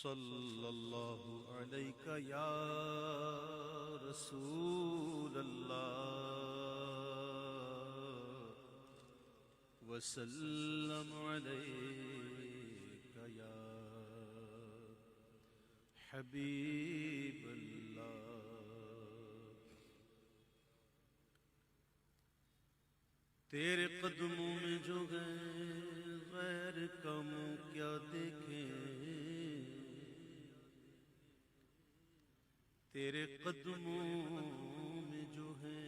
صلی اللہ علیہ یا رسول اللہ وسلم علیہ یا حبیب اللہ۔ تیرے قدموں میں جو گئے غیر کا منہ کیا دیکھیں، تیرے قدموں میں جو ہے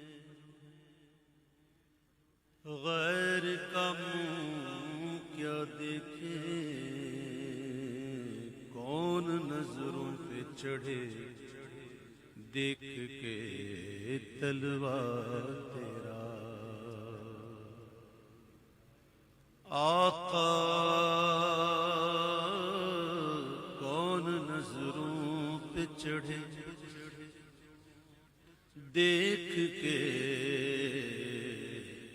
غیر کا منہ کیا دیکھے، کون نظروں پہ چڑھے دیکھ کے تلوا تیرا آقا، کون نظروں پہ چڑھے دیکھ کے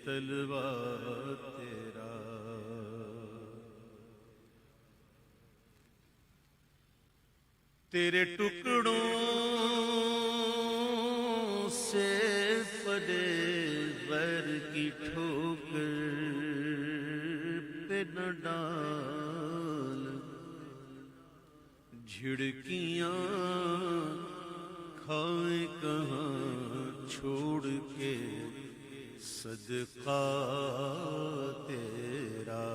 تلوا تیرا۔ تیرے ٹکڑوں سے پلے غیر کی ٹھوکر پہ نہ ڈال، جھڑکیاں کھائے کہاں چھوڑ کے صدقہ تیرا۔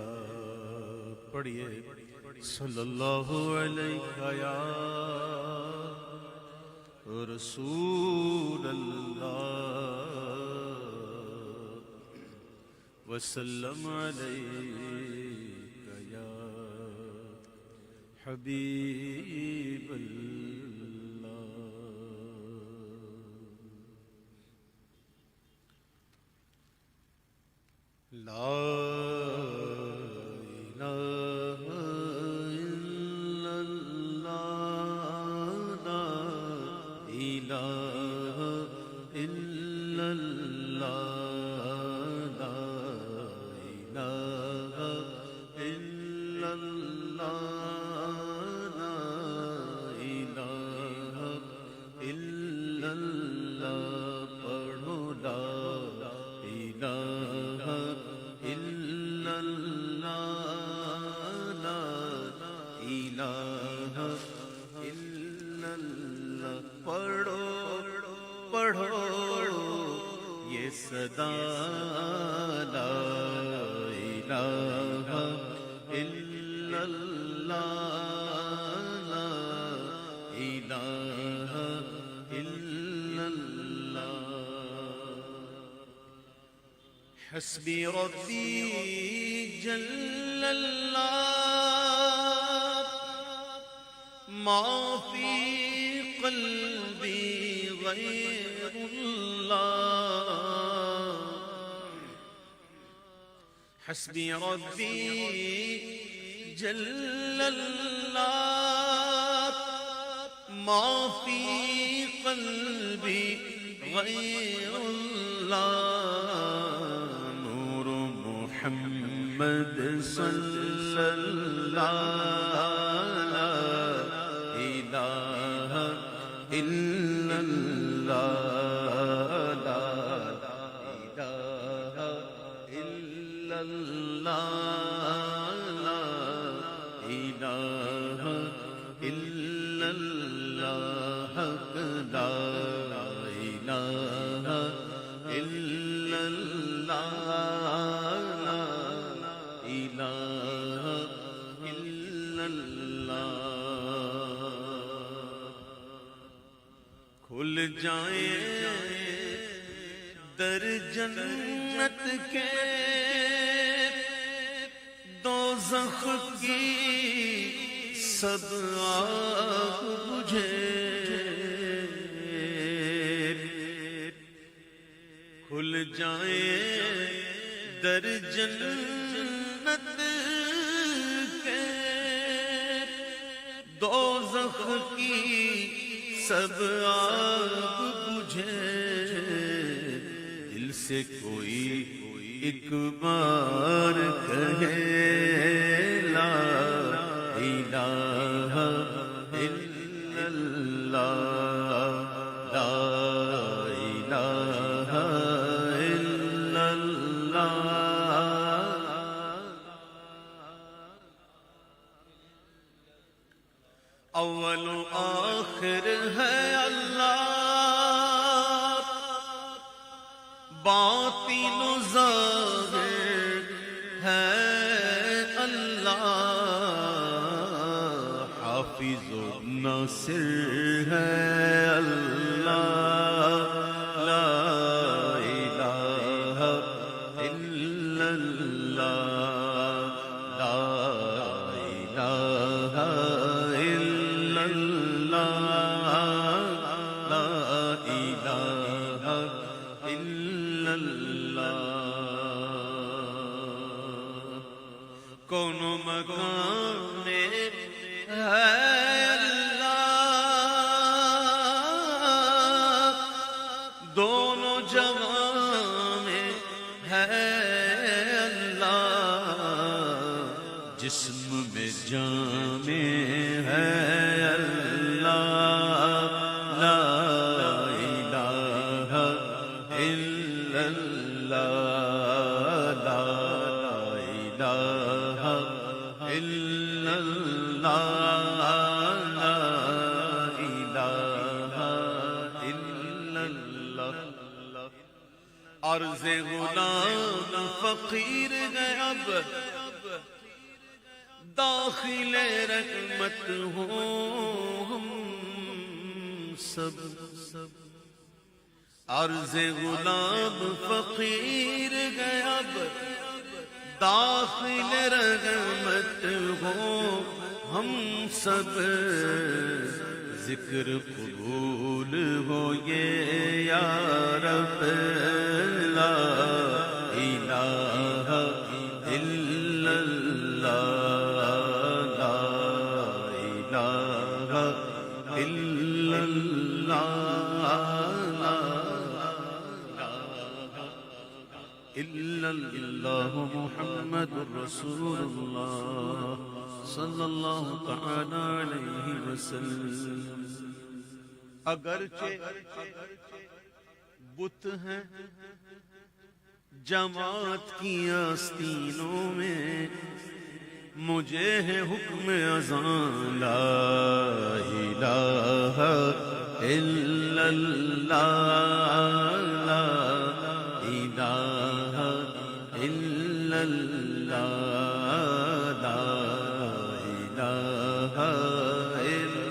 پڑھیے صلی اللہ علیہ یا رسول اللہ وسلم علیہ یا حبیب اللہ۔ لا الہ الا اللہ، لا الہ الا اللہ، لا الہ الا اللہ، لا الہ الا اللہ۔ پڑھو لا الہ الا اللہ، لا الہ الا اللہ۔ پڑھو پڑھو یہ صدا، لا الہ الا اللہ، لا الہ الا اللہ۔ حسبی ربی جل اللہ، ما فی قلبی غیر اللہ۔ حسبی ربی جل اللہ، ما فی قلبی غیر اللہ۔ نور محمد صلی اللہ، لا الہ الا اللہ، لا الہ الا اللہ، لا الہ الا اللہ، لا الہ الا اللہ، لا الہ الا اللہ۔ کھل جائیں در جنت کے، دوزخ کی سب آگ بجھے، کھل جائیں در جنت کے، دوزخ کی سب آگ بجھے، دل سے کوئی ایک بار کہے لا الہ اول و آخر ہے اللہ، باطن و ظاہر ہے اللہ، حافظ و ناصر ہے اللہ، لا الہ الا اللہ، لا الہ الا اللہ، لا الہ الا اللہ۔ کون مقام میں ہے اللہ، دونوں جہاں میں ہے اللہ، جسم میں جان میں ہے اللہ، لا الہ الا اللہ، لا الہ الا اللہ، لا الہ الا اللہ۔ عرض غلام فقیر ہے اب، داخل رحمت ہو ہم سب، عرض غلام فقیر ہے اب، داخل رحمت ہو ہم سب، ذکر قبول ہو یہ یا رب، لا الہ الا اللہ، لا الہ الا اللہ، الا اللہ محمد رسول اللہ صلی اللہ تعالی علیہ وسلم۔ اگرچہ بت ہیں جماعت کی آستینوں میں، مجھے ہے حکم اذان، لا الہ الا اللہ، لا الہ الا اللہ، لا الہ الا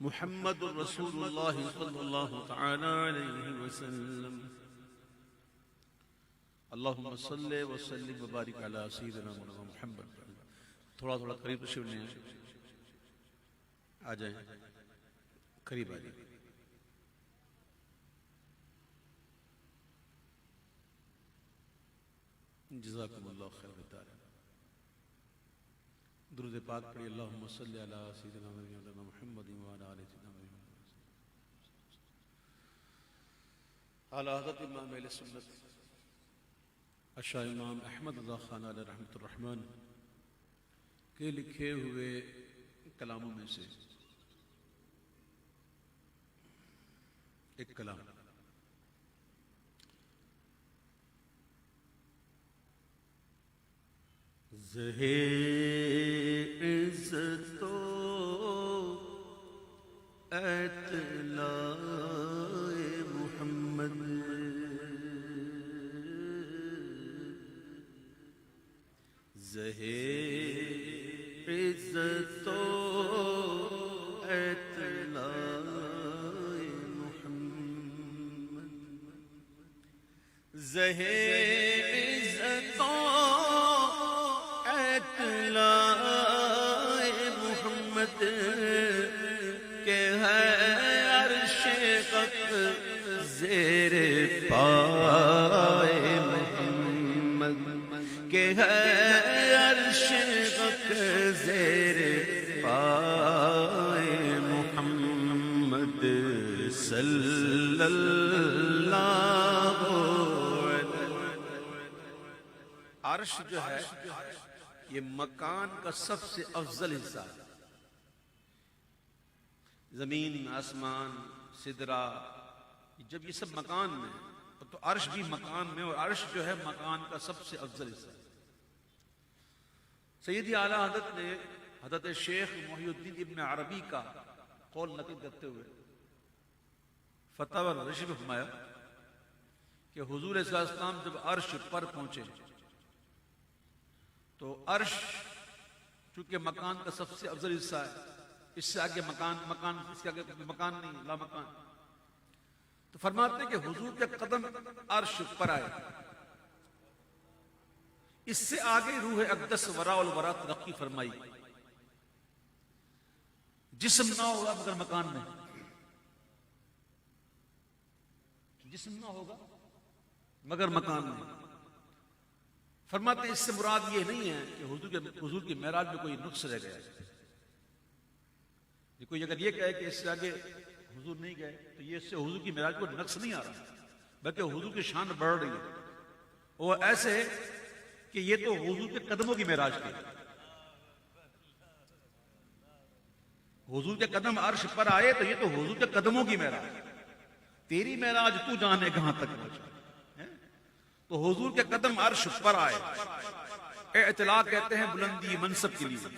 محمد رسول اللہ صلی اللہ تعالی علیہ وسلم۔ اللہم صلی وسلم وبارک علی سیدنا مولانا محمد۔ تھوڑا تھوڑا قریب تشریف لیں، آ جائیں قریب آ جائیں۔ جزاکم اللہ خیر الدار۔ درود پاک پڑھی، اللہم صلی علی سیدنا مولانا محمد وعلی آل سیدنا محمد۔ اعلی حضرت امام اہل سنت اشاہ امام احمد رضا خان علیہ رحمۃ الرحمن کے لکھے ہوئے کلاموں میں سے ایک کلام، زہے عزت و اطلاع محمد، زہے عزت و اطلاع محمد، زہے عزت و محمد کہ ہے عرش غق زیر پائے محمد، کہ ہے عرش غق زیر پائے محمد، صلی اللہ علیہ۔ عرش جو ہے یہ مکان کا سب سے افضل حصہ ہے۔ زمین، آسمان، سدرہ، جب یہ سب مکان میں تو عرش بھی مکان میں، اور عرش جو ہے مکان کا سب سے افضل حصہ ہے۔ سیدی اعلیٰ حضرت نے حضرت شیخ محی الدین ابن عربی کا قول نقل کرتے ہوئے فتاوی رشید میں فرمایا کہ حضور صلی اللہ علیہ وسلم جب عرش پر پہنچے تو عرش چونکہ مکان کا سب سے افضل حصہ ہے، اس سے آگے مکان اس کے آگے مکان نہیں، لا مکان، تو فرماتے ہیں کہ حضور کے قدم عرش پر آئے، اس سے آگے روح اقدس ورا الورا ترقی فرمائی، جسم نہ ہوگا مگر مکان میں، جسم نہ ہوگا مگر مکان میں۔ فرماتے ہیں اس سے مراد یہ نہیں ہے کہ حضور کی معراج میں کوئی نقص رہ گیا ہے، کوئی اگر یہ کہے کہ اس سے آگے حضور نہیں گئے تو یہ اس سے حضور کی معراج کو نقص نہیں آ رہا، بلکہ حضور کی شان بڑھ رہی ہے۔ وہ ایسے ہے کہ یہ تو حضور کے قدموں کی معراج تھی، حضور کے قدم عرش پر آئے تو یہ تو حضور کے قدموں کی معراج، تیری معراج تو جانے کہاں تک پہنچا، تو حضور کے قدم عرش پر آئے۔ اطلاع کہتے ہیں بلندی منصب کے لیے،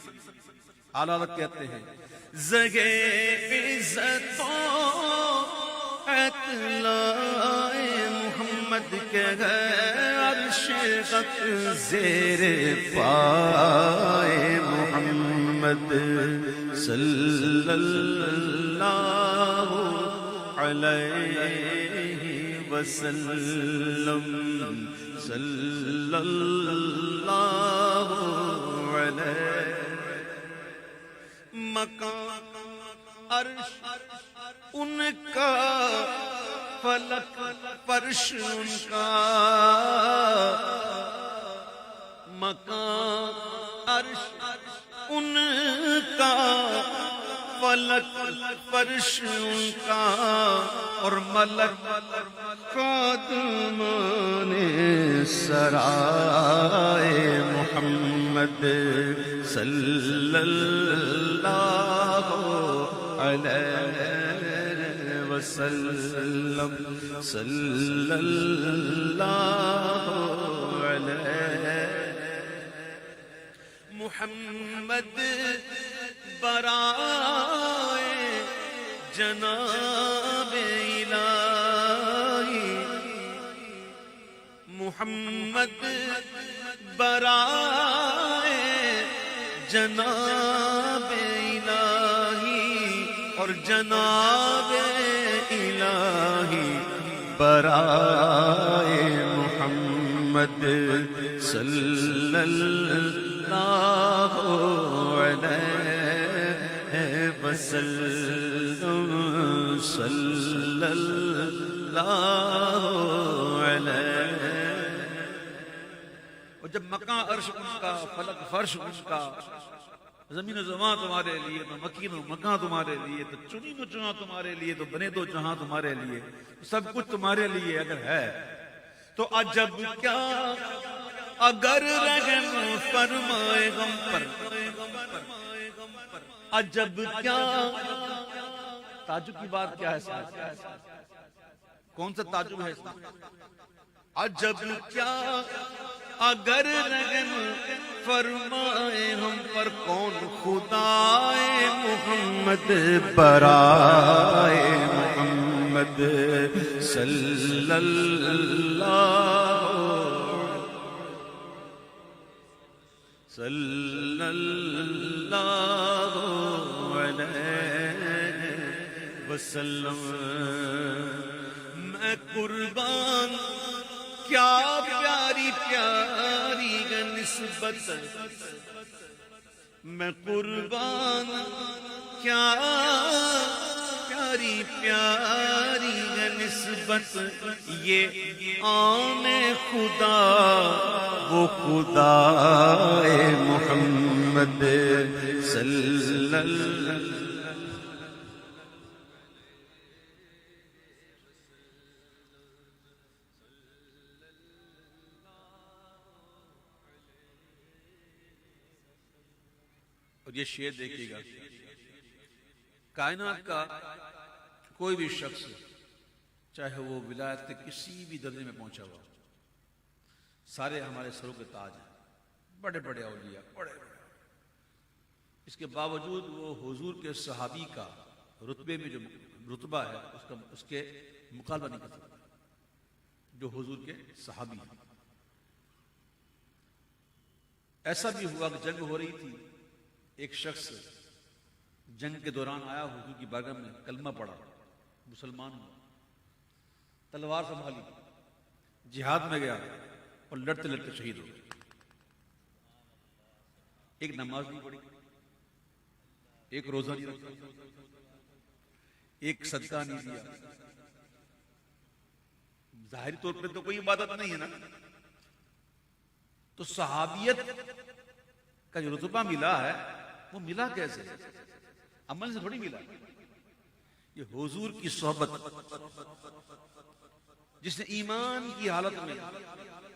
اعلیٰ حضرت کہتے ہیں زگے عزت و اطلاع محمد کے عرش غط زیر پائے محمد صلی اللہ علیہ وسلم، صلی اللہ علیہ۔ مکان عرش ان کا، فلک فرش ان کا، مکان عرش ان کا، فلک فرش ان کا، اور ملک خادمان سرائے محمد صلی اللہ علیہ وسلم، صلی اللہ علیہ۔ محمد برائے جناب الہی، محمد برائے جناب الہی، اور جناب الہی برائے محمد صلی اللہ علیہ وسلم، صلی اللہ علیہ۔ اور جب مکان عرش ان کا، فلک فرش ان کا، زمین و زمان تمہارے لیے، تو مکین و مکان تمہارے لیے، تو چنی و چنا تمہارے لیے، تو بنے دو جہاں تمہارے لیے، سب کچھ تمہارے لیے اگر ہے تو عجب کیا اگر رحم فرمائے غم پر، عجب کیا، تعجب کی بات کیا ہے ساتھ؟ کون سا تعجب ہے اس میں؟ عجب کیا اگر رحم فرمائے ہم پر، کون خدائے محمد برائے محمد صلی اللہ صلی اللہ علیہ وسلم۔ میں قربان کیا پیاری پیاری نسبت، میں قربان کیا پیاری پیاری نسبت، یہ آن خدا وہ خدا محمد صلی اللہ۔ اور یہ شعر دیکھیے گا، کائنات کا کوئی بھی شخص چاہے وہ ولایت کے کسی بھی درجے میں پہنچا ہوا، سارے ہمارے سروں کے تاج ہیں، بڑے بڑے اولیاء، بڑے بڑے، اس کے باوجود وہ حضور کے صحابی کا رتبے میں جو رتبہ ہے اس کے مقابلہ نہیں کر سکتا جو حضور کے صحابی ہیں۔ ایسا بھی ہوا کہ جنگ ہو رہی تھی، ایک شخص جنگ کے دوران آیا، حضور کی بارگاہ میں کلمہ پڑھا، مسلمان ہوا، تلوار سنبھالی، جہاد میں گیا اور لڑتے لڑتے شہید ہو گیا۔ ایک نماز نہیں پڑھی، ایک روزہ نہیں رکھا، ایک صدقہ نہیں دیا، ظاہری طور پہ تو کوئی عبادت نہیں ہے نا، تو صحابیت کا جو رتبہ ملا ہے وہ ملا کیسے؟ عمل سے تھوڑی ملا، یہ حضور کی صحبت، جس نے ایمان کی حالت میں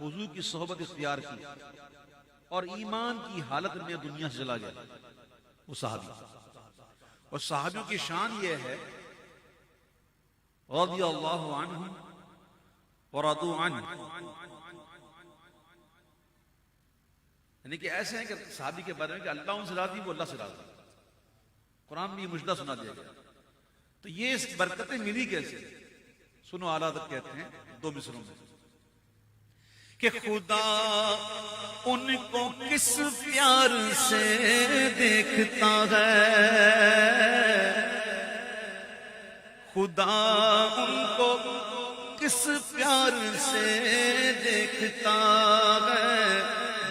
حضور کی صحبت اختیار کی اور ایمان کی حالت میں دنیا سے چلا گیا، وہ صحابی۔ اور صحابیوں کی شان یہ ہے رضی اللہ عنہم ورضوا عنہ، یعنی کہ ایسے ہیں کہ صحابی کے بارے میں کہ اللہ ان سے راضی، وہ اللہ سے راضی، قرآن میں یہ مجدہ سنا دیا گیا۔ تو یہ اس برکتیں ملی کیسے؟ سنو اعلیٰ حضرت کہتے ہیں دو مصروں میں کہ خدا ان کو کس پیار سے دیکھتا ہے، خدا ان کو کس پیار سے دیکھتا ہے،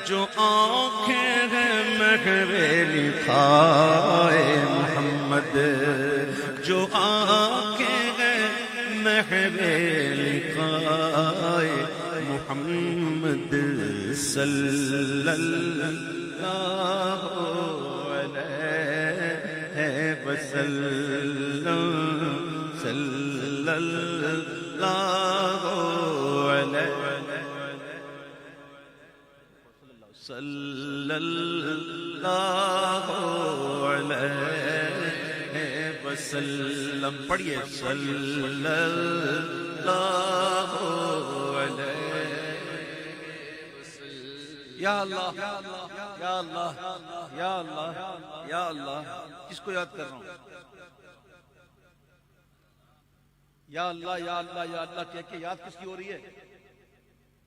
جو آنکھیں ہیں محو لقائے محمد، جو آنکھیں ہیں محو لقائے محمد صلی اللہ علیہ وسلم، صلی اللہ علیہ صلی اللہ علیہ وسلم، پڑھیے صلی اللہ علیہ وسلم۔ یا اللہ یا اللہ یا اللہ یا اللہ، کس کو یاد کر رہا ہوں؟ یا اللہ یا اللہ یا اللہ کہہ کے یاد کس کی ہو رہی ہے؟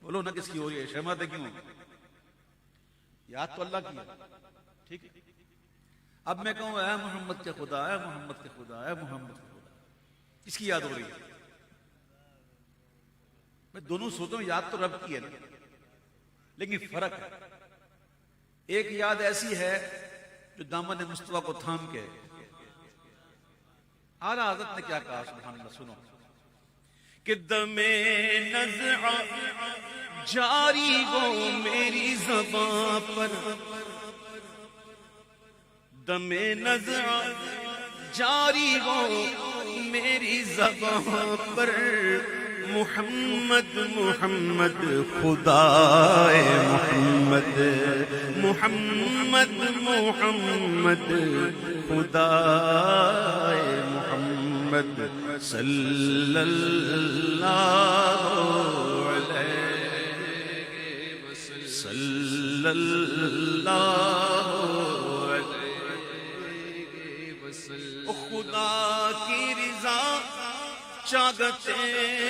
بولو نا کس کی ہو رہی ہے؟ شرماتے کیوں؟ یاد تو اللہ کی ہے، ٹھیک ہے۔ اب میں کہوں اے محمد کے خدا، اے محمد کے خدا، اے محمد کے خدا، کس کی یاد ہو رہی ہے؟ میں دونوں سوچتا ہوں یاد تو رب کی ہے نا، لیکن فرق ہے۔ ایک یاد ایسی ہے جو دامن مصطفیٰ کو تھام کے، اعلیٰ حضرت نے کیا کہا سبحان اللہ، سنو کہ دم نزع جاری ہو میری زباں پر، دم نزع جاری ہو میری زباں پر، محمد محمد خدائے محمد، محمد محمد خدائے محمد صلی اللہ علیہ وسلم، صلی اللہ علیہ وسلم۔ خدا کی رضا چاہتے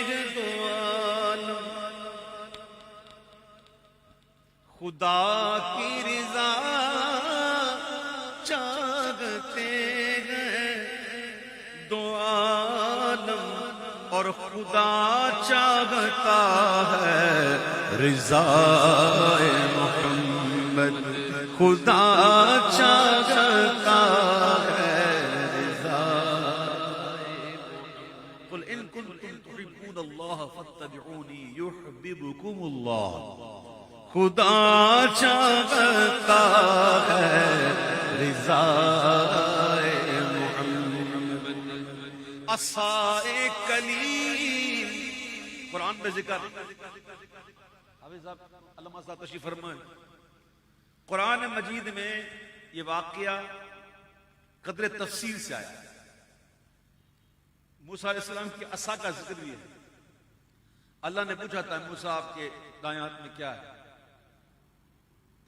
ہیں دو عالم، خدا کی رضا چاہتے ہیں دو عالم، اور خدا چاہتا ہے رضا محمد، خدا چاہتا ہے رضا۔ قل ان کنتم تحبون اللہ فاتبعونی یحببکم اللہ، خدا چاہتا ہے رضا محمد۔ عصائے کلیم، قرآن میں ذکر، حافظ صاحب علامہ صاحب تشریف فرمائیں، قرآن مجید میں یہ واقعہ قدر تفصیل سے آیا۔ موسیٰ علیہ السلام کی عصا کا ذکر بھی ہے، اللہ نے پوچھا تھا موسیٰ آپ کے دائیں ہاتھ میں کیا ہے؟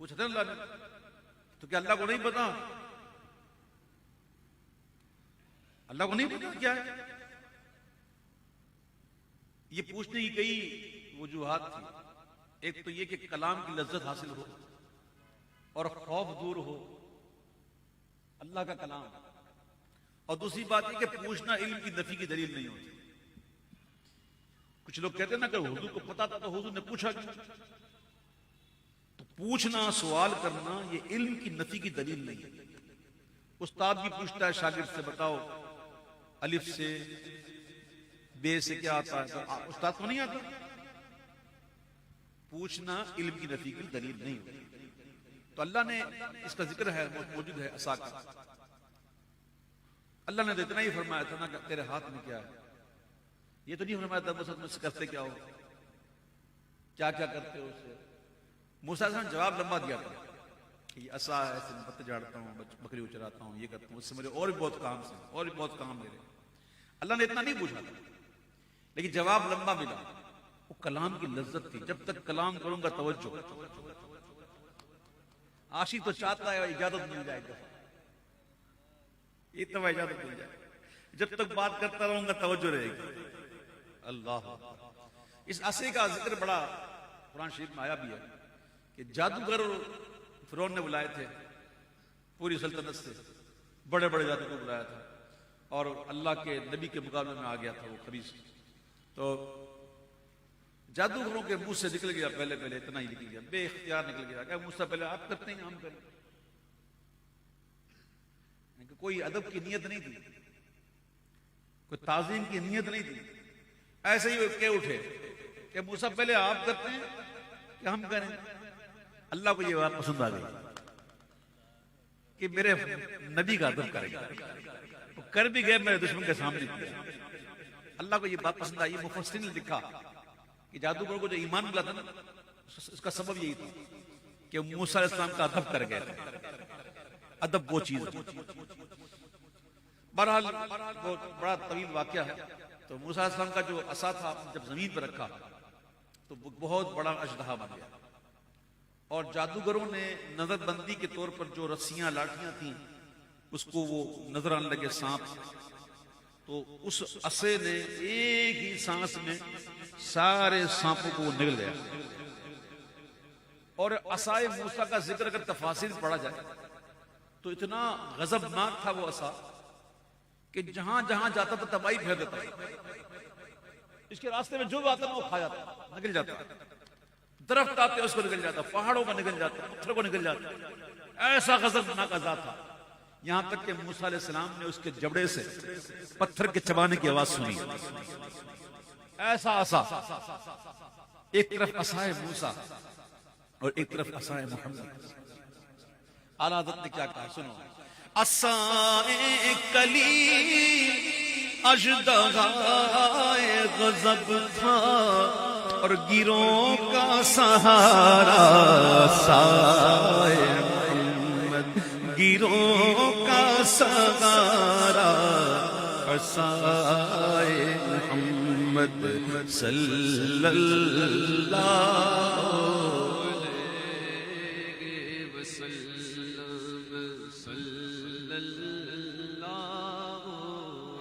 پوچھا تھا اللہ نے، تو کیا اللہ کو نہیں پتا؟ اللہ کو نہیں پتا کیا ہے؟ یہ پوچھنے کی کئی وجوہات تھی. ایک تو یہ کہ کلام کی لذت حاصل ہو اور خوف دور ہو، اللہ کا کلام. اور دوسری بات یہ کہ پوچھنا علم کی نفی کی دلیل نہیں ہوتی. کچھ لوگ کہتے ہیں نا کہ حضور کو پتا تھا تو حضور نے پوچھا کیوں؟ تو پوچھنا، سوال کرنا یہ علم کی نفی کی دلیل نہیں ہے. استاد بھی پوچھتا ہے شاگرد سے، بتاؤ الف سے بے سے کیا آتا ہے؟ تو استاد کو نہیں آتا. پوچھنا علم کی نفی کی دلیل نہیں ہوتی. تو اللہ نے اس کا ذکر ہے، موجود ہے عصا کا. اللہ نے تو اتنا ہی فرمایا تھا نا کہ تیرے ہاتھ میں کیا ہے. یہ تو نہیں فرمایا تھا موسیٰ تم اس سے کرتے کیا ہو، کیا کیا کرتے ہو اس سے. موسیٰ نے جواب لمبا دیا تھا کہ یہ عصا ہے، اس سے میں پتے جھاڑتا ہوں، بکری کو چراتا ہوں، یہ کرتا ہوں، اس سے میرے اور بھی بہت کام سے اور بھی بہت کام میرے. اللہ نے اتنا نہیں پوچھا تھا لیکن جواب لمبا ملا. وہ کلام کی لذت تھی. جب تک کلام کروں گا توجہ. عاشق تو چاہتا ہے اجازت مل جائے گا، اتنا اجازت مل جائے. جب تک بات کرتا رہوں گا توجہ رہے گی. اللہ. اس عصے کا ذکر بڑا قرآن شریف میں آیا بھی ہے کہ جادوگر فرعون نے بلائے تھے پوری سلطنت سے، بڑے بڑے جادوگر کو بلایا تھا اور اللہ کے نبی کے مقابلے میں آ گیا تھا وہ خبیث. تو جادوگروں کے منہ سے نکل گیا، پہلے اتنا ہی نکل گیا، بے اختیار نکل گیا کہ مجھ سے پہلے آپ کرتے ہیں ہم کریں. کوئی ادب کی نیت نہیں تھی، کوئی تعظیم کی نیت نہیں تھی. ایسے ہی کہہ اٹھے کہ موسیٰ پہلے آپ کرتے ہیں کہ ہم کریں. اللہ کو یہ بات پسند آ گئی کہ میرے نبی کا ادب کرے گا. کر بھی گئے میرے دشمن کے سامنے. اللہ کو یہ بات پسند آئی. مفسرین نے لکھا کہ جادوگر کو جو ایمان ملا تھا نا، اس کا سبب یہی تھا کہ موسیٰ علیہ السلام کا ادب کر گئے تھے. ادب وہ چیز ہے. بہرحال وہ بڑا طویل واقعہ ہے. تو موسیٰ علیہ السلام کا جو عصا تھا جب زمین پر رکھا تو وہ بہت بڑا اژدہا بن گیا. اور جادوگروں نے نظر بندی کے طور پر جو رسیاں لاٹیاں تھیں اس کو وہ نظر آنے لگے سانپ. تو اس عصے نے ایک ہی سانس میں سارے سانپوں کو نگل گیا. اور عصائے موسیٰ کا ذکر اگر تفاصیل پڑھا جائے تو اتنا غضبناک تھا وہ عصا کہ جہاں جہاں جاتا تھا تباہی پھیر دیتا. اس کے راستے میں جو بھی آتا نا وہ کھا جاتا، نگل جاتا. درخت آتے اس کو نگل جاتا، پہاڑوں کا نگل جاتا، پتھر کو نگل جاتا. ایسا غضبناک عذاب تھا. یہاں تک کہ موسیٰ علیہ السلام نے اس کے جبڑے سے پتھر کے چبانے کی آواز سنی. ایسا عصا. ایک طرف عصائے موسیٰ اور ایک طرف عصائے محمد. اعلیٰ حضرت نے کیا کہا سنو. عصائے کلیم اژدہائے غضب تھا اور گیروں کا سہارا عصائے محمد. گیروں کا سہارا عصائے محمد صلی اللہ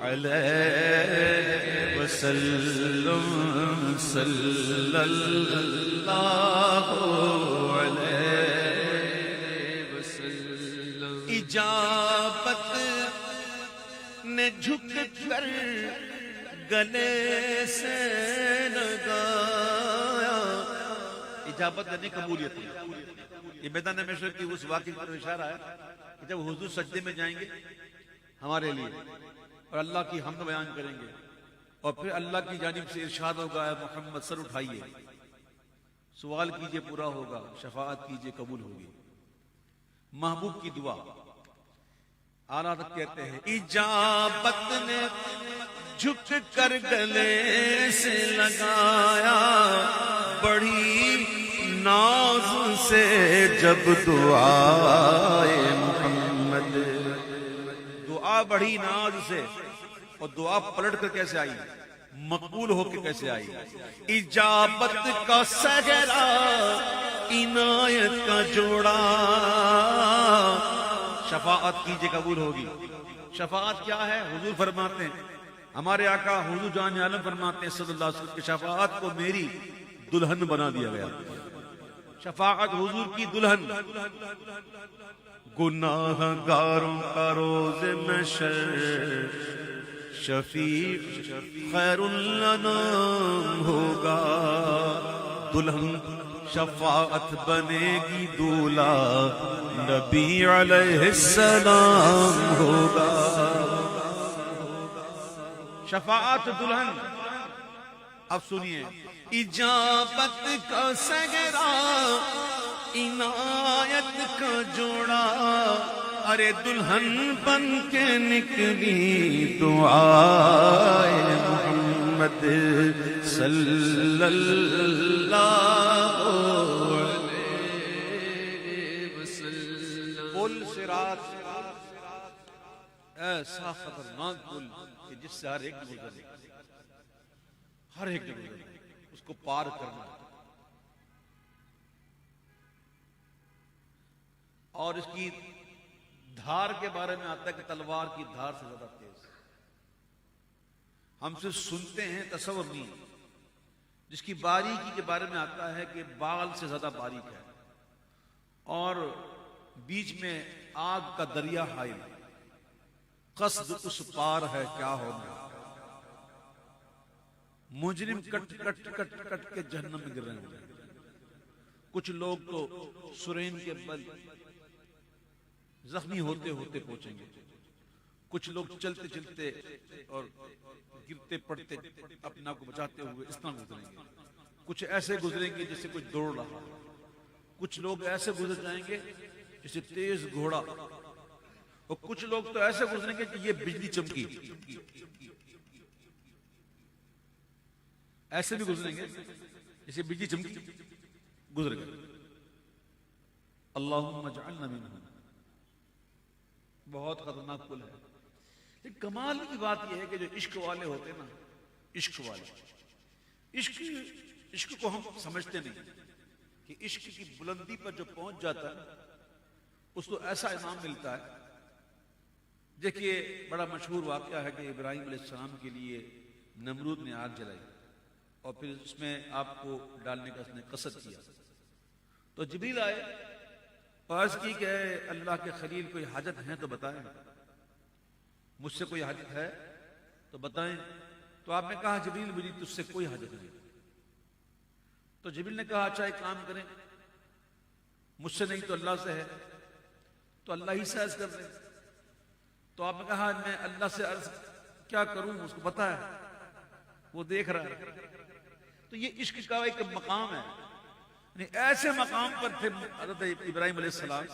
علیہ وسلم صلی اللہ علیہ وسلم. اجابت نے جھک کر گلے سے لگایا. اجابت یعنی قبولیت. یہ میدان محشر کی اس واقعے پر اشارہ ہے کہ جب حضور سجدے میں جائیں گے ہمارے لیے اور اللہ کی حمد بیان کریں گے اور پھر اللہ کی جانب سے ارشاد ہوگا اے محمد سر اٹھائیے، سوال کیجئے پورا ہوگا، شفاعت کیجئے قبول ہوگی. محبوب کی دعا. اعلیٰ حضرت کہتے ہیں اجابت نے جھک کر گلے سے لگایا بڑی ناز سے جب دعائے محمد. دعا بڑھی ناز سے. اور دعا پلٹ کر کیسے آئی؟ مقبول ہو کے کیسے آئی؟ اجابت کا صحرا عنایت کا جوڑا، شفاعت کیجئے قبول ہوگی۔ شفاعت کیا ہے؟ حضور فرماتے ہیں، ہمارے آقا حضور جان عالم فرماتے ہیں صلی اللہ علیہ وسلم کہ شفاعت کو میری دلہن بنا دیا گیا۔ شفاعت حضور کی دلہن۔ گناہ گاروں کا روز محشر شفیع خیر الانام ہوگا، دلہن شفاعت بنے گی، دولہا نبی علیہ السلام ہوگا۔ شفاعت دلہن۔ اب سنیے، اجابت کا صحرا عنایت کا جوڑا، ارے دلہن بن کے نکلی دعائے محمد صلی اللہ علیہ وسلم۔ پل صراط ایسا خطرناک پل کہ جس سے ہر ایک گزرے، ہر ایک گزرے، اس کو پار کرنا۔ اور اس کی دھار کے بارے میں آتا ہے کہ تلوار کی دھار سے زیادہ تیز۔ ہم سے سنتے ہیں، تصور نہیں۔ جس کی باریکی کے بارے میں آتا ہے کہ بال سے زیادہ باریک ہے، اور بیچ میں آگ کا دریا حائل، قصد اس پار ہے کیا ہونا۔ مجرم کٹ کٹ کٹ کٹ کے جہنم میں گر رہے ہیں۔ کچھ لوگ تو سرین کے بل زخمی ہوتے ہوتے پہنچیں گے، کچھ لوگ چلتے چلتے اور گرتے پڑتے اپنے آپ کو بچاتے ہوئے اس طرح گزریں گے۔ کچھ ایسے گزریں گے جیسے کوئی دوڑ رہا، کچھ لوگ ایسے گزر جائیں گے جیسے تیز گھوڑا، اور کچھ لوگ تو ایسے گزریں گے کہ یہ بجلی چمکی، ایسے بھی گزریں گے جیسے بجلی چمکی گزر گئے۔ اللہم اجعلنا منہم۔ بہت خطرناک پل ہے۔ لیکن کمال کی بات یہ ہے کہ جو عشق والے ہوتے ہیں نا، عشق والے، عشق کو ہم سمجھتے نہیں کہ عشق کی بلندی پر جو پہنچ جاتا ہے اس کو ایسا انعام ملتا ہے۔ دیکھیے بڑا مشہور واقعہ ہے کہ ابراہیم علیہ السلام کے لیے نمرود نے آگ جلائی اور پھر اس میں آپ کو ڈالنے کا اس نے قصد کیا، تو جبریل آئے، عرض کی کہ اللہ کے خلیل کوئی حاجت ہے تو بتائیں، مجھ سے کوئی حاجت ہے تو بتائیں۔ تو آپ نے کہا جبریل مجھے تجھ سے کوئی حاجت نہیں۔ تو جبریل نے کہا اچھا ایک کام کریں، مجھ سے نہیں تو اللہ سے ہے، تو اللہ ہی سے عرض کر دیں۔ تو آپ نے کہا میں اللہ سے عرض کیا کروں، اس کو پتا ہے، وہ دیکھ رہا ہے۔ تو یہ عشق کا ایک مقام ہے، ایسے مقام پر تھے حضرت ابراہیم علیہ السلام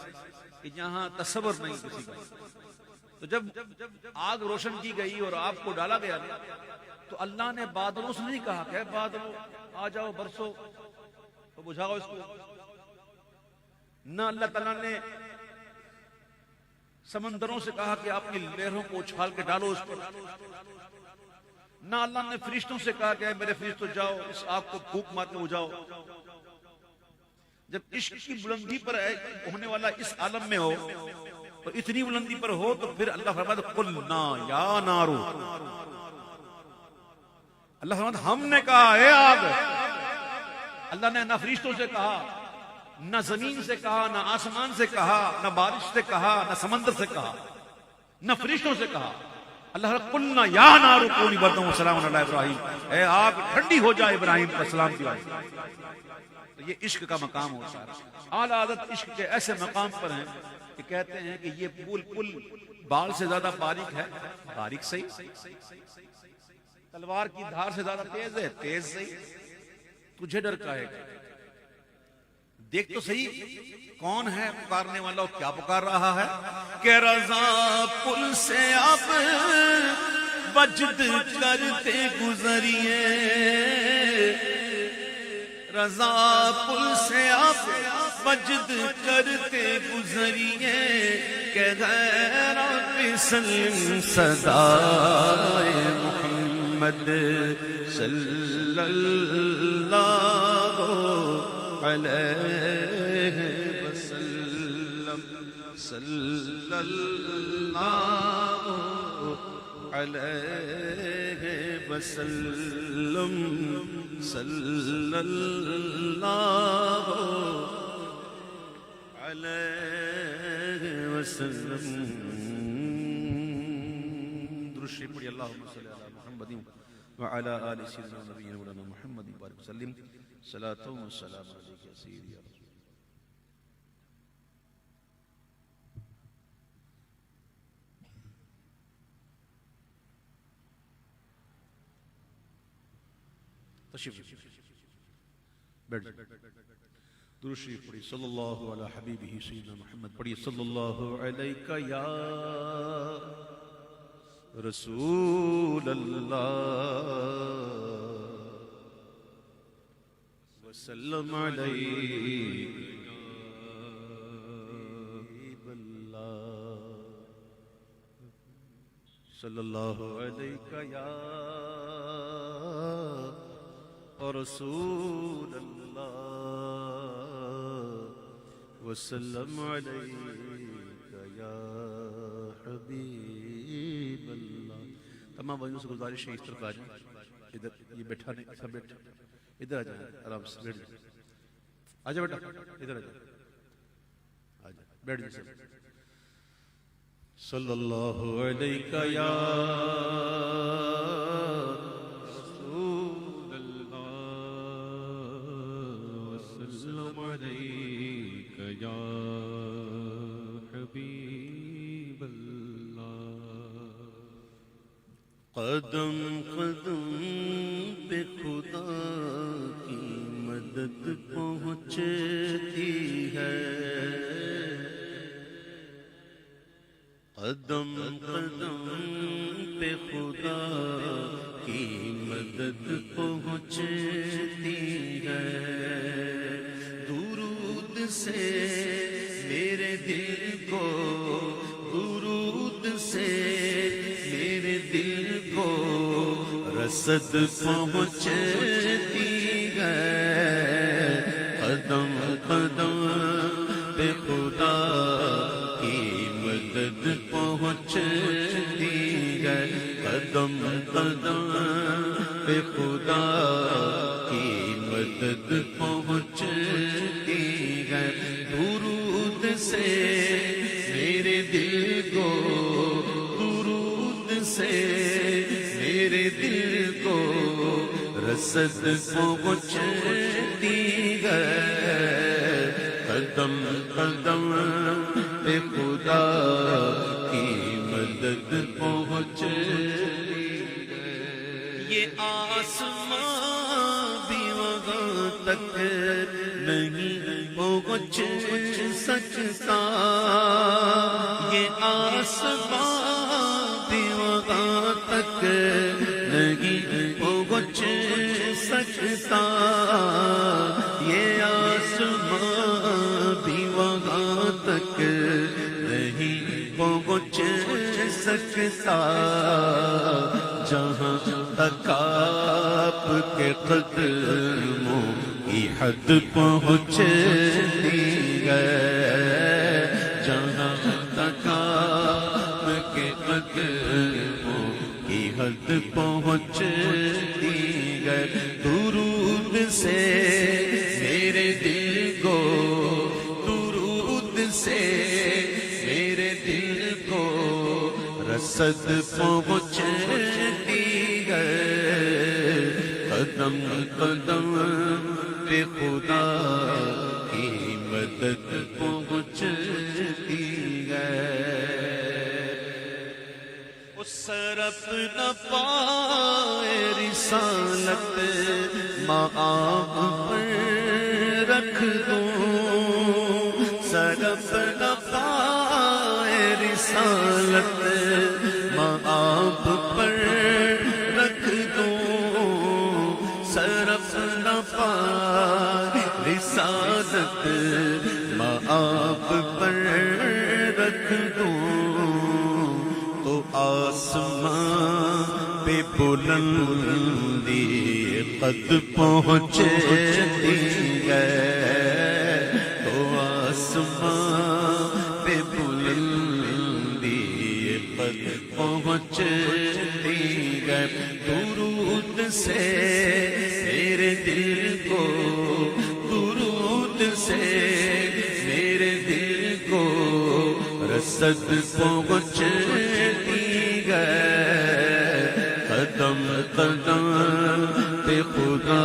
کہ جہاں تصور نہیں کسی کا۔ تو جب آگ روشن کی گئی اور آپ کو ڈالا گیا تو اللہ نے بادلوں سے نہیں کہا کہ بادلوں آ جاؤ برسو تو بجھاؤ اس کو، نہ اللہ تعالیٰ نے سمندروں سے کہا کہ اپنی لہروں کو اچھال کے ڈالو اس پر، نہ اللہ نے فرشتوں سے کہا کہ میرے فرشتوں جاؤ اس آگ کو پھونک مار کے بجھاؤ۔ جب عشق کی بلندی پر ہونے والا اس عالم میں ہو اور اتنی بلندی پر ہو تو پھر اللہ فرماتا قلنا یا نارو، اللہ فرماتا ہم نے کہا اے آگ۔ اللہ نے نہ فرشتوں سے کہا، نہ زمین سے کہا، نہ آسمان سے کہا، نہ بارش سے کہا، نہ سمندر سے کہا، نہ فرشتوں سے کہا۔ اللہ قلنا یا نارو کونی بردن و سلام علی ابراہیم، اے آگ ٹھنڈی ہو جائے ابراہیم پر سلام کی بات۔ یہ عشق کا مقام ہوتا ہے۔ اعلیٰ حضرت عشق کے ایسے مقام پر ہیں کہ کہتے ہیں کہ یہ پل بال سے زیادہ باریک ہے، باریک صحیح، تلوار کی دھار سے زیادہ تیز ہے، تیز صحیح، تجھے ڈر کا ہے، دیکھ تو صحیح کون ہے پکارنے والا اور کیا پکار رہا ہے کہ رضا پل سے اب وجد کرتے گزریے، رضا پل سے اب وجد کرتے گزریے کہ غیر پسند صدائے محمد محمد صلی اللہ علیہ وسلم صلی اللہ علیہ وسلم صلی اللہ علیہ وسلم. درود شریف پڑھیے. اللہم صلی علی محمد وعلی آل سیدنا نبینا مولانا محمد بارک وسلم. صلاۃ و سلام علیک یا سیدی یا رسول. تشریف بیٹھ جائیں. درود شریف پڑھیے. صلی اللہ علی حبیبہ سیدنا محمد. پڑھیے صلی اللہ علیہ یا رسول اللہ وسلم علیہ صلی اللہ علیہ یا رسول اللہ وسلم علیہ یا حبیب اللہ. تمام بھائیوں سے گزارش ہے اس طرف آ جائیں. ادھر یہ بیٹھا نہیں سب بیٹھا. ادھر آ جائیں آرام سے بیٹھ جائیں. آ جائے بیٹا ادھر آ جائیں. آ جائیں بیٹھ جائیں. صلی اللہ علیہ یا رسول اللہ وسلم علیہ یا حبیب اللہ. قدم قدم پہ خدا کی مدد پہنچتی ہے. قدم قدم پہ خدا کی مدد پہنچتی ہے. درود سے میرے دل کو درود سے میرے دل کو رسد پہنچتی ہے. قدم قدم پہ خدا کی مدد پہنچتی ہے. قدم قدم پہ خدا کی مدد پہنچتی ہے. درود سے میرے دل کو درود سے میرے دل کو رسد پہنچتی ہے. قدم قدم پہ خدا کی مدد پہنچتی ہے. یہ آسمان بھی وہاں تک نہیں پہنچ سکتا. یہ آسمان بھی وہاں تک نہیں پہنچ سکتا. یہ آسمان بھی وہاں تک نہیں پہنچ سکتا. جہاں تک آپ کے قدموں کی حد پہنچتی ہے. جہاں تک آپ کے قدموں کی حد پہنچتی ہے. درود سے میرے دل کو درود سے میرے دل کو رسد پہنچتی ہے. قدم قدم پہ خدا کی مدد پہنچتی ہے. سرف نہ پائے رسالت مآب پر رکھ دوں. سرف نہ پائے رسالت مآب پر رکھ دوں. سرف نہ پائے رسالت مآب پر رکھ دوں. تو آسمان پہ بلندی قد پہنچتی ہے تو آسمان پہ بلندی قد پہنچتی ہے درود سے میرے دل کو درود سے میرے دل کو رسد پہنچتی ہے قدم قدم پہ خدا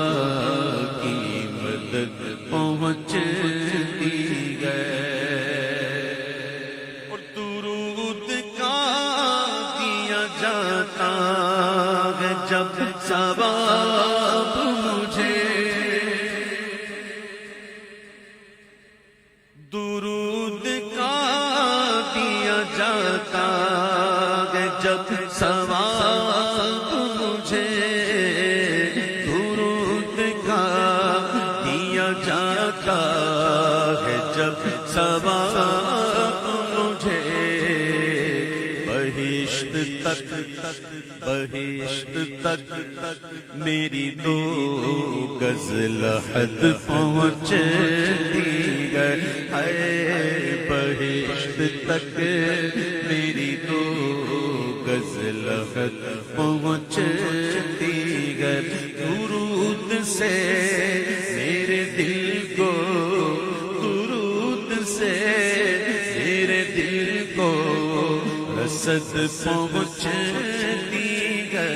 کی مدد پہنچتی ہے اور درود کا دیا جاتا ہے جب ثواب مجھے درود کا دیا جاتا ہے جب ثواب مجھے درود کا دیا جاتا ہے جب ثواب مجھے بہشت تک میری دو گز لحد پہنچتی ہے بہشت تک میری دو گز لحد پہنچتی ہے درود سے میرے دل کو درود سے میرے دل کو رسد پہنچتی ہے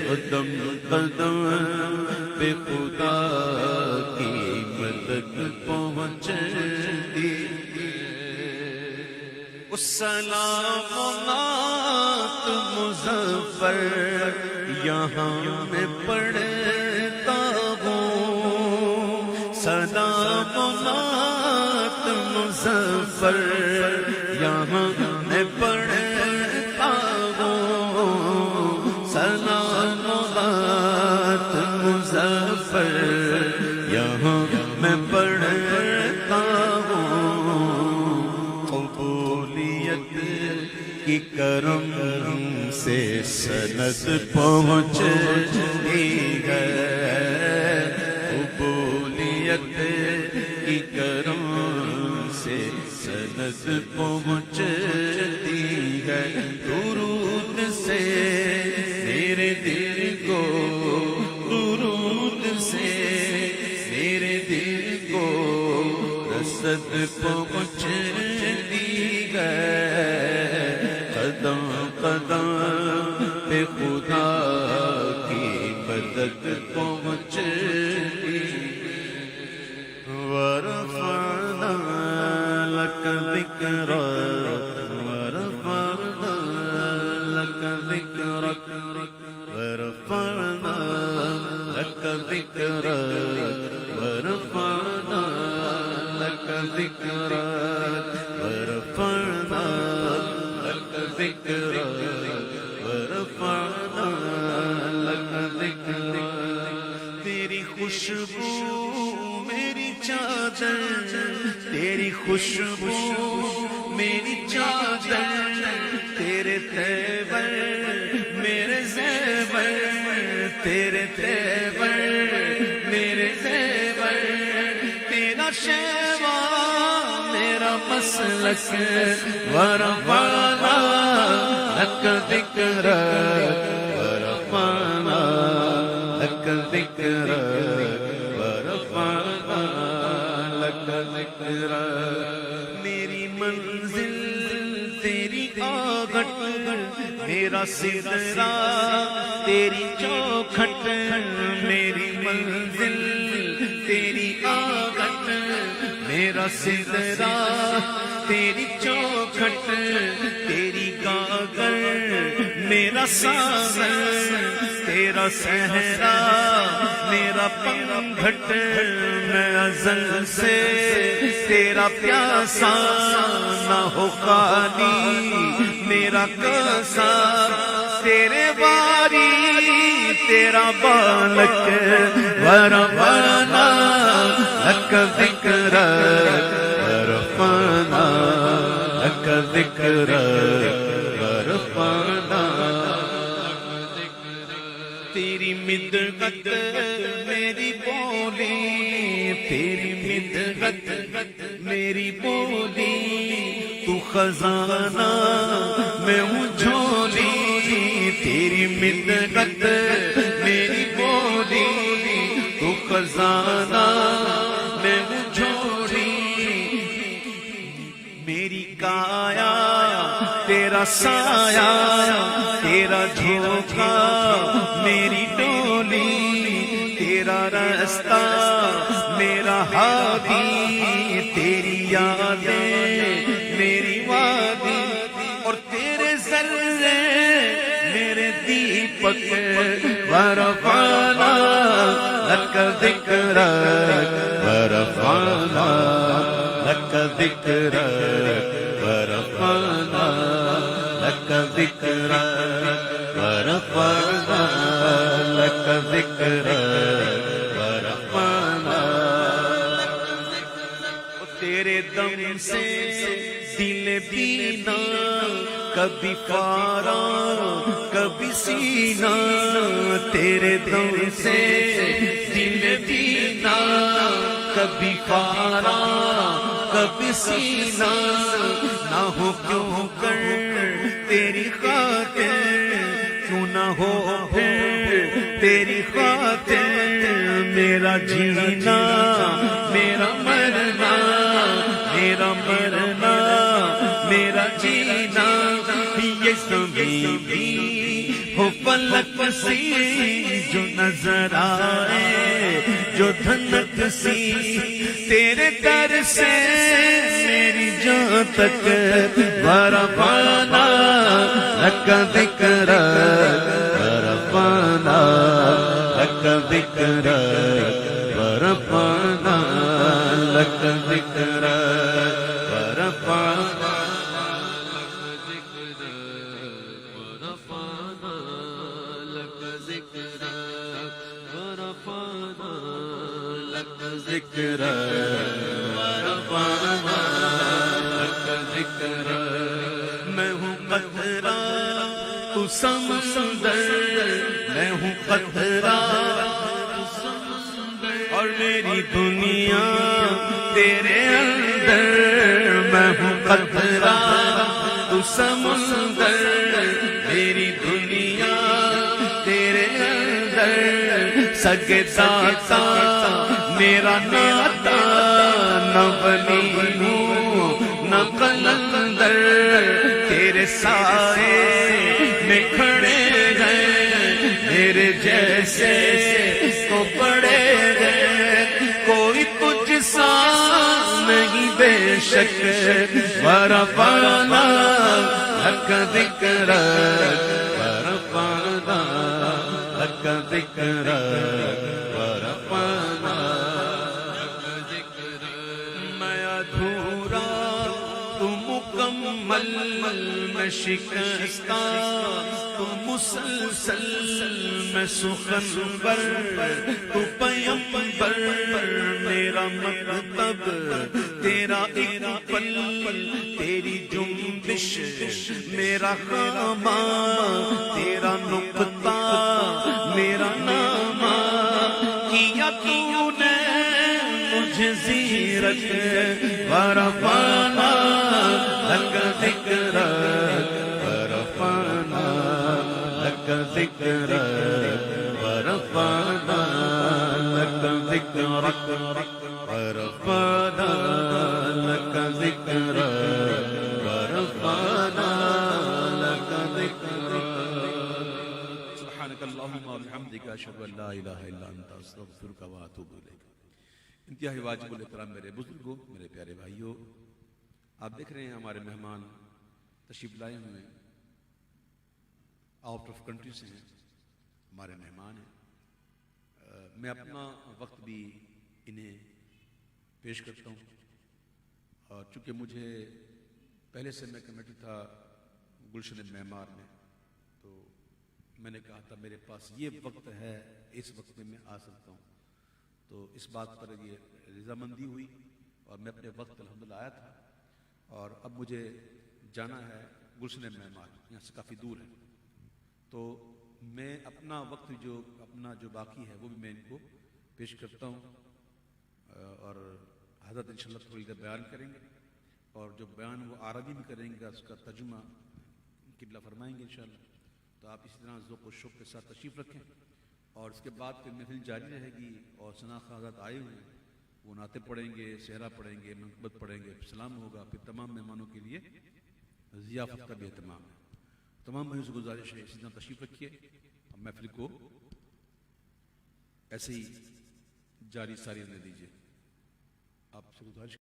قدم قدم پہ خدا کی مدد پہنچتی ہے سلامات مظفر یہاں میں پڑھتا ہوں سلامات مظفر یہاں میں پڑھتا ہوں سلامات مظفر یہاں میں پڑھتا ہوں قبولیت کی کرم سے سند پہنچتی ہے قبولیت کی کرم سے سند پہنچتی ہے درود سے میرے دل کو درود سے میرے دل کو رسد پہنچتی ہے قدم قدم پہ خدا کی مدد پہنچتی ورفعنا لك ذكرك ورفعنا لك ذكرك ورفعنا لك ذكرك ورفعنا لك ذكرك ورفعنا لك ذكرك ورفعنا لك ذكرك تیری خوشبو میری چادر تیری خوشبو میری چادر تیرے تیور میرے زیور تیرے تیور میرے زیور تیرا شیوا میرا مسلک ورفعنا لک ذکرک ورفعنا لک ذکرک ورفعنا لک ذکرک میری منزل تیری آگٹ میرا سدرا تیری چوکھٹ میری منزل تیری آگٹ میرا سدرا تیری چوکھٹ تیری گاگر میرا ساغر تیرا صحرا میرا پنگھٹ میں ازل سے تیرا پیاسا نہ ہو خالی میرا کاسا تیرے واری تیرا بالک ورفعنا لک ذکرک ورفعنا لک ذکرک ورفعنا مدحت میری بولی، تیری مدحت میری بولی، تو خزانہ میں ہوں جھولی، تیری مدحت میری بولی، تو خزانہ میں ہوں جھولی، میری کایا تیرا سایہ، تیرا جھوکا میری ڈولی، تیرا رستہ میرا ہادی، تیری یادیں میری وادی، اور تیرے ذرے میرے دیپک، ورفعنا لک ذکرک، ورفعنا لک ذکرک، ورفعنا لک ذکرک، ورفعنا لک ذکرک، ورفعنا، تیرے دم سے دل بینا، کبھی پارا کبھی سینہ، تیرے دم سے دل بینا، کبھی پارا کبھی سینہ، نہ ہو کیوں کر تیری خاطر، کیوں نہ ہو پھر تیری خاطر، میرا جینا میرا مرنا، میرا مرنا میرا جینا، یہ زمین بھی ہو فلک سی جو نظر آئے، جو دھنک سی تیرے در سے میری جان تک، ورفعنا لک ذکرک، ورفعنا لک ذکرک، ورفعنا لک ذکرک، ورفعنا ذکر، ورفعنا لک ذکر، میں ہوں قطرہ تو سمندر، میں ہوں قطرہ تو سمندر، اور میری دنیا تیرے اندر، میں ہوں قطرہ تو سمندر، میری دنیا تیرے اندر، سگے داتا میرا ناتا، نہ ولی ہوں نہ قلندر، تیرے سائے میں کھڑے گئے میرے جیسے تو پڑے گئے، کوئی تجھ سا نہیں بے شک، ورفعنا لک ذکرک، ورفعنا لک ذکرک، ورفعنا لک ذکرک، میں ادھورا تو مکمل، میں شکستہ تو مسلسل، میں سخنور تو پیمبر، میرا مطلب تیرا ایک پل، تیری جنبش میرا خامہ، تیرا نقطہ میرا نامہ، کیا تو نے مجھے زیرت، ورفعنا لک ذکرک، ورفعنا لک ذکرک، ورفعنا لک ذکرک، ورفعنا لک ذکرک، ورفعنا لک ذکرک، سبحانک اللہم وبحمدک، اشہد ان لا الہ الا انت، استغفرک واتوب الیک۔ انتہائی واجب الاحترام میرے بزرگوں، میرے پیارے بھائیوں، آپ دیکھ رہے ہیں ہمارے مہمان تشریف لائے ہوئے آؤٹ آف کنٹری سے ہیں، ہمارے مہمان ہیں، میں اپنا وقت بھی انہیں پیش کرتا ہوں، اور چونکہ مجھے پہلے سے میں کمیٹی تھا گلشن معمار میں، تو میں نے کہا تھا میرے پاس یہ وقت ہے، اس وقت میں آ سکتا ہوں، تو اس بات پر یہ رضامندی ہوئی اور میں اپنے وقت الحمدللہ آیا تھا، اور اب مجھے جانا ہے گلشن معمار، یہاں سے کافی دور ہے، تو میں اپنا وقت جو باقی ہے وہ بھی میں ان کو پیش کرتا ہوں، اور حضرت انشاءاللہ تھوڑی دیر بیان کریں گے، اور جو بیان وہ عربی میں کریں گے اس کا ترجمہ قبلہ فرمائیں گے انشاءاللہ۔ تو آپ اسی طرح ذوق و شوق کے ساتھ تشریف رکھیں، اور اس کے بعد پھر محفل جاری رہے گی، اور شناخت حضرات آئے ہوئے ہیں وہ نعتیں پڑھیں گے، صحرا پڑھیں گے، منقبت پڑھیں گے، سلام ہوگا، پھر تمام مہمانوں کے لیے ضیافت کا بھی اہتمام ہے۔ تمام بھائیوں سے گزارش ہے اسی طرح تشریف رکھیے، اور محفل کو ایسے ہی جاری ساری رہنے دیجیے۔ آپ سے گزارش